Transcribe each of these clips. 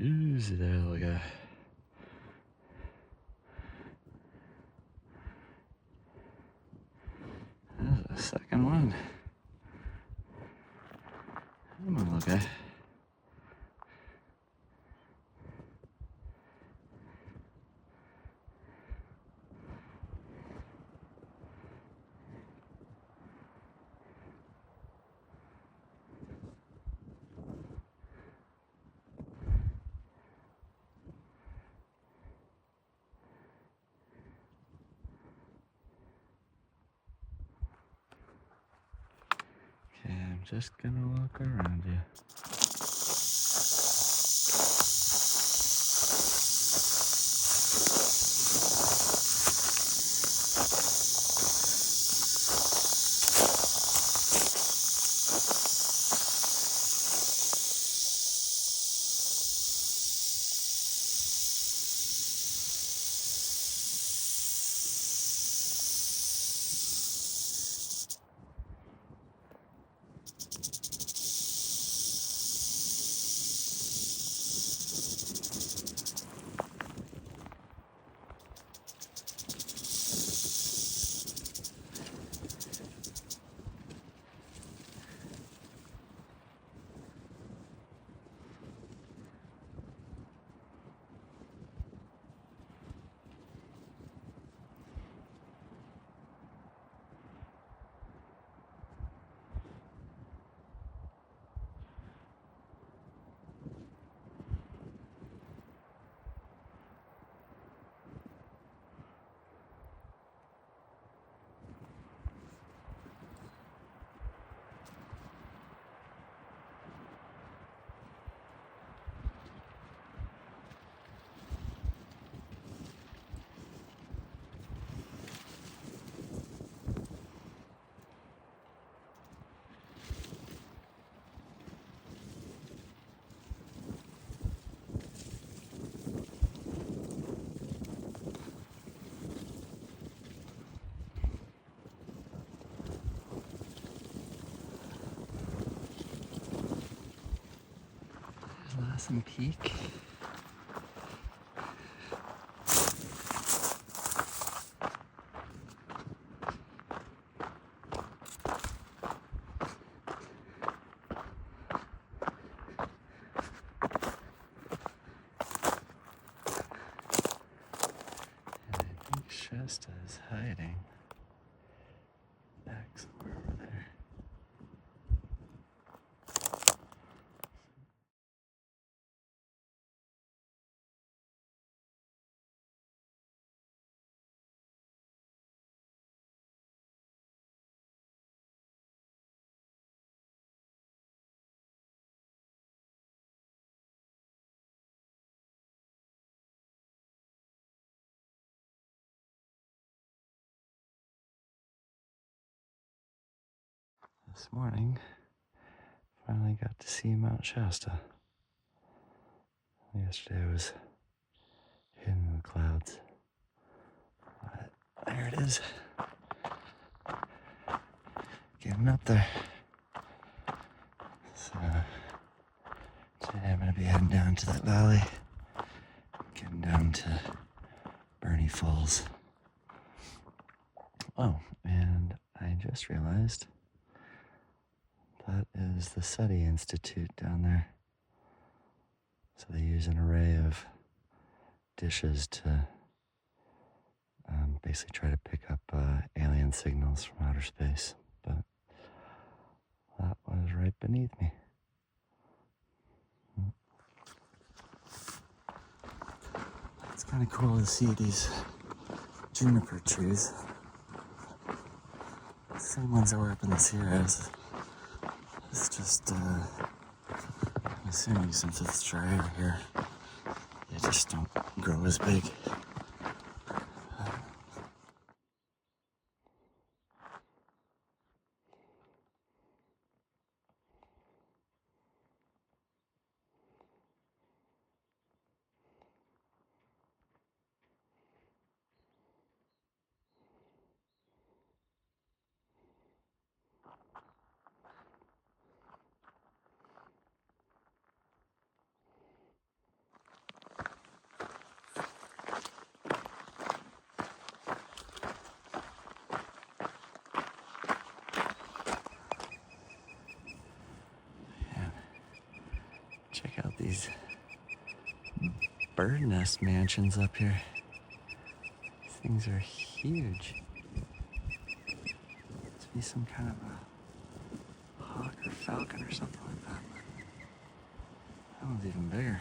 Easy there, little guy. There's a second one. Come on, little guy. Okay, I'm just gonna walk around you. Lassen Peak. And I think Shasta is hiding back somewhere over there. This morning, finally got to see Mount Shasta. Yesterday I was hidden in the clouds. But there it is. Getting up there. So today I'm going to be heading down to that valley, getting down to Bernie Falls. Oh, and I just realized that is the SETI Institute down there. So they use an array of dishes to basically try to pick up alien signals from outer space. But that was right beneath me. It's kind of cool to see these juniper trees. The same ones that were up in the Sierras. It's just, I'm assuming since it's drier here, they just don't grow as big. got these bird nest mansions up here. These things are huge. Must be some kind of a hawk or falcon or something like that. That one's even bigger.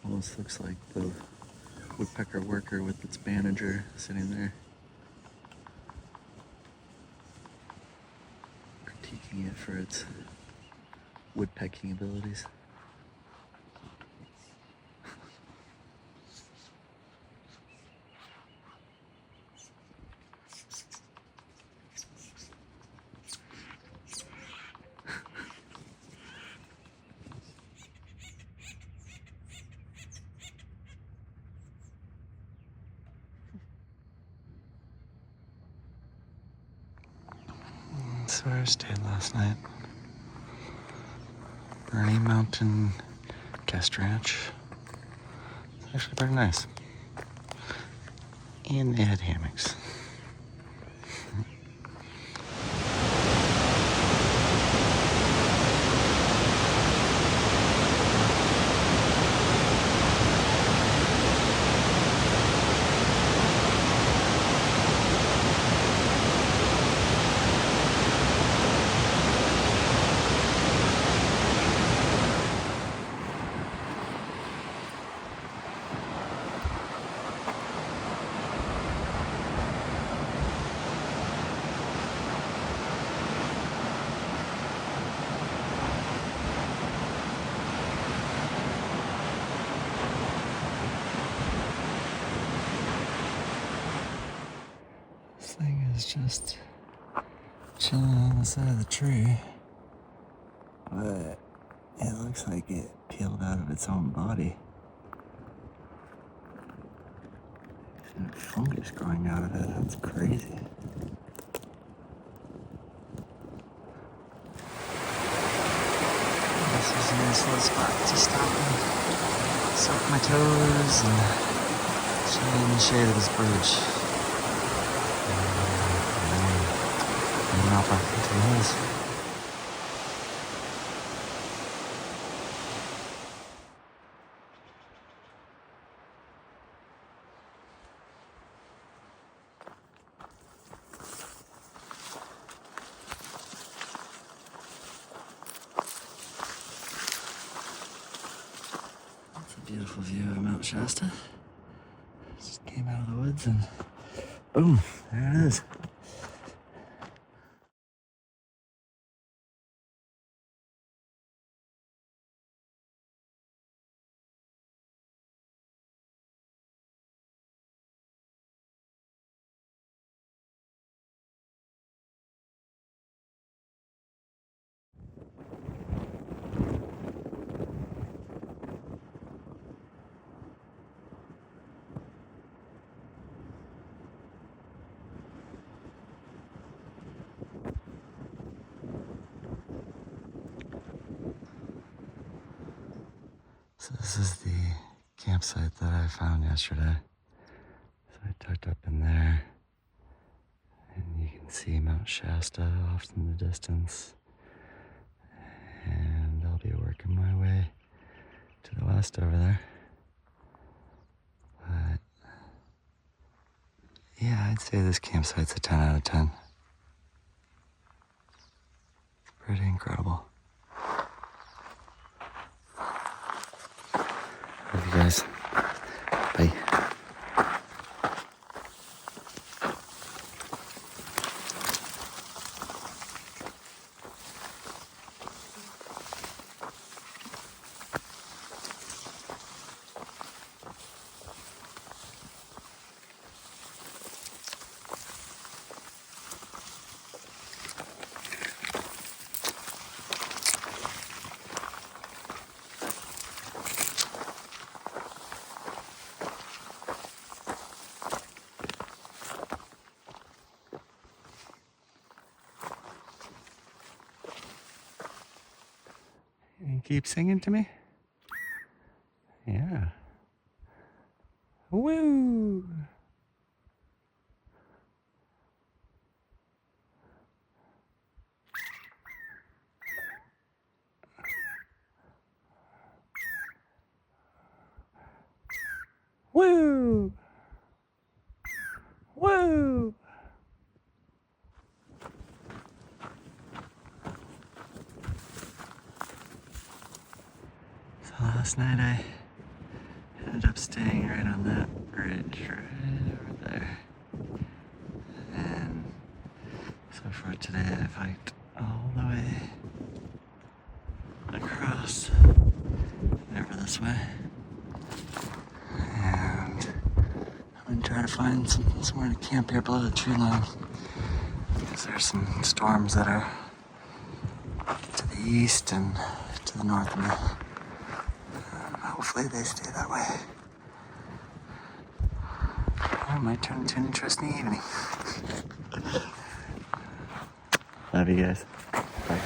Almost looks like the woodpecker worker with its manager sitting there, critiquing it for its woodpecking abilities. That's where I stayed last night. Bernie Mountain Guest Ranch. It's actually pretty nice. And they had hammocks. This thing is just chilling on the side of the tree, but it looks like it peeled out of its own body. And fungus growing out of it, that's crazy. This is a nice little spot to stop and soak my toes and chill in the shade of this bridge. And off into the hills. That's a beautiful view of Mount Shasta. Just came out of the woods and boom, there it is. So this is the campsite that I found yesterday. So I tucked up in there, and you can see Mount Shasta off in the distance. And I'll be working my way to the west over there. But yeah, I'd say this campsite's a 10 out of 10. It's pretty incredible. Love you guys. Bye. You keep singing to me? Yeah. Woo! Woo! Woo! So last night I ended up staying right on that bridge right over there. And so for today I've hiked all the way across over this way. And I'm gonna try to find somewhere to camp here below the tree line. Because there's some storms that are to the east and to the north of me. Hopefully they stay that way. Or it might turn into an interesting evening. Love you guys. Bye.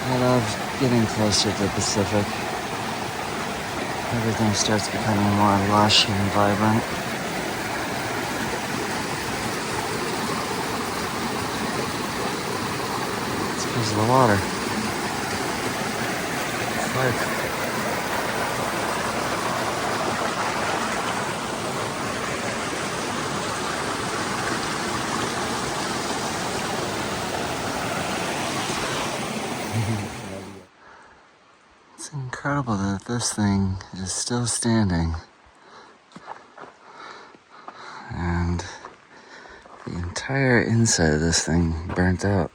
I love getting closer to the Pacific. Everything starts becoming more lush and vibrant. It's because of the water. It's life. It's incredible that this thing is still standing. And the entire inside of this thing burnt out.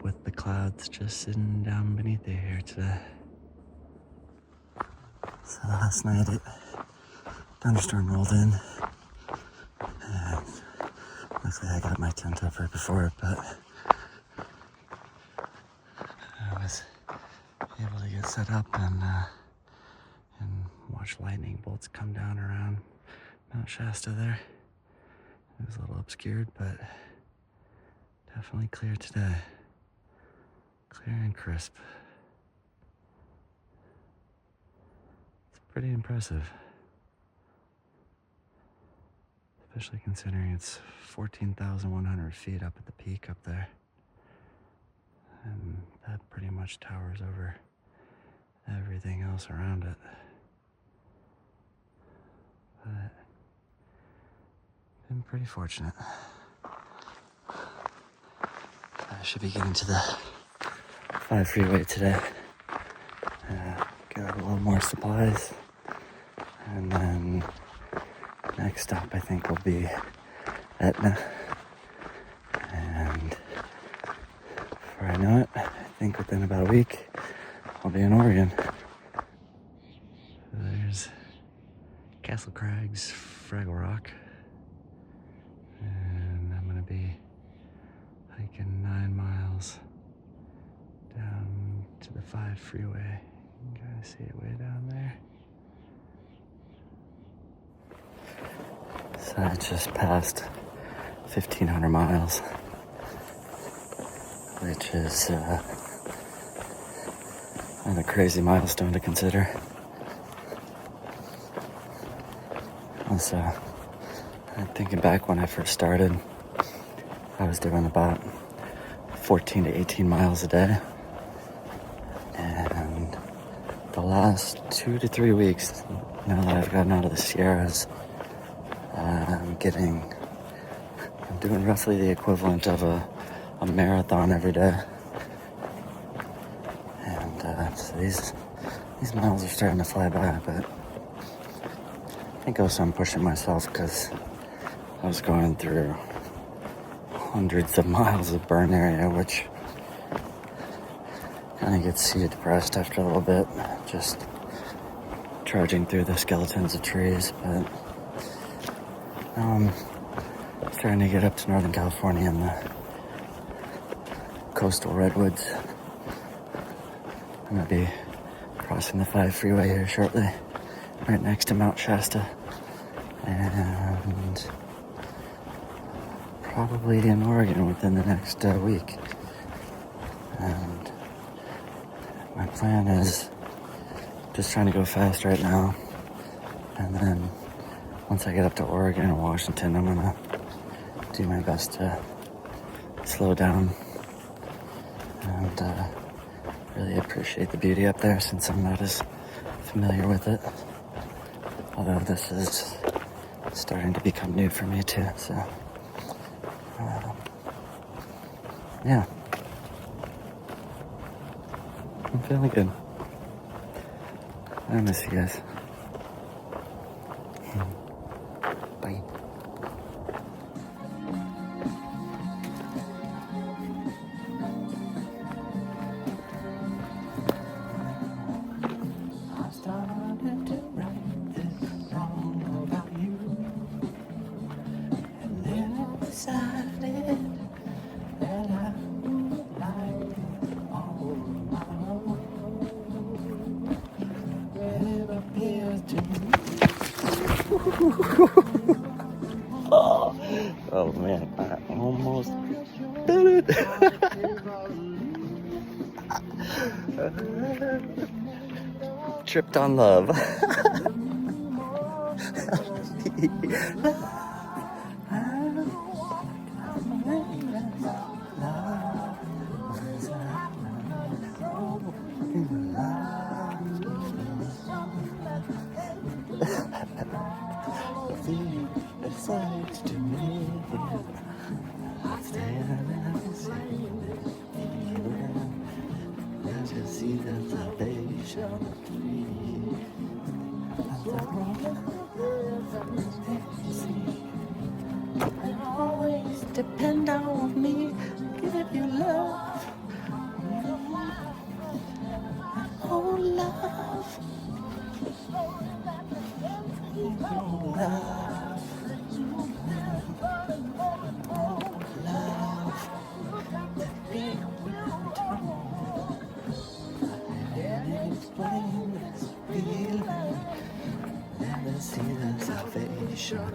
With the clouds just sitting down beneath it here today. So last night thunderstorm rolled in, and luckily I got my tent up right before it, but I was able to get set up and watch lightning bolts come down around Mount Shasta there. It was a little obscured, but definitely clear today. Clear and crisp. It's pretty impressive. Especially considering it's 14,100 feet up at the peak up there. And that pretty much towers over everything else around it. but been pretty fortunate. I should be getting to the 5 freeway today. Get a little more supplies, and then next stop I think will be Etna. And before I know it, I think within about a week, I'll be in Oregon. There's Castle Crag's Fraggle Rock. And I'm gonna be hiking 9 miles down to the 5 freeway. You can kind of see it way down there. So I just passed 1,500 miles, which is kind of a crazy milestone to consider. Also, I'm thinking back when I first started, I was doing about 14 to 18 miles a day. And the last 2 to 3 weeks, now that I've gotten out of the Sierras, I'm doing roughly the equivalent of a marathon every day. And so these miles are starting to fly by, but I think also I'm pushing myself because I was going through hundreds of miles of burn area, which kind of gets you depressed after a little bit, just charging through the skeletons of trees. But starting to get up to Northern California and the coastal redwoods. I'm gonna be crossing the 5 freeway here shortly, right next to Mount Shasta, and probably in Oregon within the next week. And my plan is just trying to go fast right now, and then once I get up to Oregon or Washington, I'm gonna do my best to slow down and really appreciate the beauty up there, since I'm not as familiar with it. Although this is starting to become new for me too, so yeah, I'm feeling good. I miss you guys. Bye. Oh man, I almost did it. Tripped on love. Always depend on me, give you love, oh love, oh love, oh love, and explain this feeling, never see the salvation.